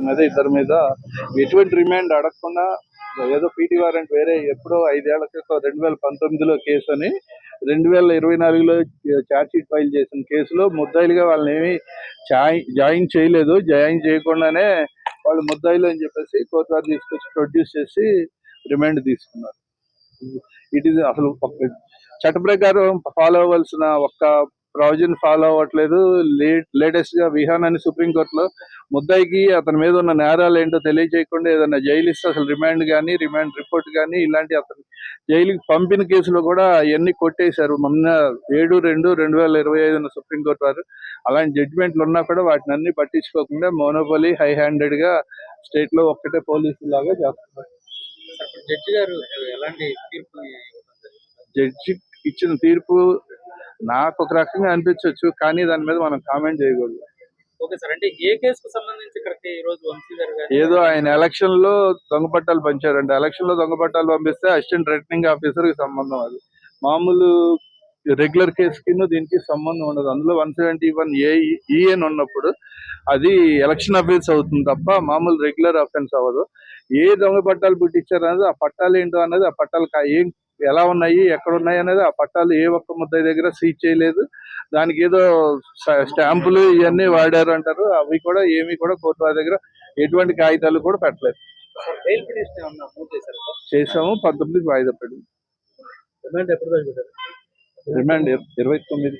మీద ఇద్దరి మీద ఎటువంటి రిమాండ్ అడగకుండా ఏదో పీటీ వారెంట్ వేరే ఎప్పుడో 5 ఏళ్ల క్రితం 2019లో కేసు అని 2024లో ఛార్జ్ షీట్ ఫైల్ చేసిన కేసులో ముద్దాయిలుగా వాళ్ళని ఏమి జాయిన్ చేయలేదు. జాయిన్ చేయకుండానే వాళ్ళు ముద్దాయిలు అని చెప్పేసి కోర్టు వారు తీసుకొచ్చి ప్రొడ్యూస్ చేసి రిమాండ్ తీసుకున్నారు. ఇట్ ఈస్ అసలు చట్ట ప్రకారం ఫాలో అవ్వాల్సిన ఒక్క ప్రావిజన్ ఫాలో అవ్వట్లేదు. లేటెస్ట్ గా విహాన్ అని సుప్రీంకోర్టులో ముద్దాయికి అతని మీద ఉన్న నేరాలు ఏంటో తెలియజేయకుండా ఏదైనా జైలు ఇస్తే అసలు రిమాండ్ కానీ రిమాండ్ రిపోర్ట్ కానీ ఇలాంటి అతను జైలుకి పంపిన కేసులో కూడా అవన్నీ కొట్టేశారు. మొన్న 7/2/2025 సుప్రీంకోర్టు వారు అలాంటి జడ్జిమెంట్లు ఉన్నా కూడా వాటిని అన్ని పట్టించుకోకుండా మోనోపలి హై హ్యాండెడ్ గా స్టేట్ లో ఒక్కటే పోలీసు లాగా చేస్తున్నారు. జడ్జి గారు ఎలాంటి తీర్పు జడ్జి ఇచ్చిన తీర్పు నాకు ఒక రకంగా అనిపించవచ్చు, కానీ దాని మీద మనం కామెంట్ చేయకూడదు. ఓకే సార్, అంటే ఏ కేసుకు సంబంధించి ఇక్కడికి ఈ రోజు వంశీ గారు ఏదో ఆయన ఎలక్షన్ లో దొంగ పట్టాలు పంచారంటే ఎలక్షన్ లో దొంగ పట్టాలు పంపిస్తే అసిస్టెంట్ రిటర్నింగ్ ఆఫీసర్ కి సంబంధం. అది మామూలు రెగ్యులర్ కేసుకి దీనికి సంబంధం ఉండదు. అందులో 171(a)(e) ఉన్నప్పుడు అది ఎలక్షన్ అఫెన్స్ అవుతుంది తప్ప మామూలు రెగ్యులర్ అఫెన్స్ అవ్వదు. ఏ దొంగ పట్టాలు పుట్టించారు అనేది, ఆ పట్టాలు ఏంటో అనేది, ఆ పట్టాలు ఏం ఎలా ఉన్నాయి ఎక్కడ ఉన్నాయి అనేది ఆ పట్టాలు ఏ ఒక్క ముద్దాయి దగ్గర సీజ్ చేయలేదు. దానికి ఏదో స్టాంపులు ఇవన్నీ వాడారు అంటారు. అవి కూడా ఏమి కూడా కోర్టు వారి దగ్గర ఎటువంటి కాగితాలు కూడా పెట్టలేదు. చేసాము. 19కి వాయిదా పడింది. రిమాండ్ 29.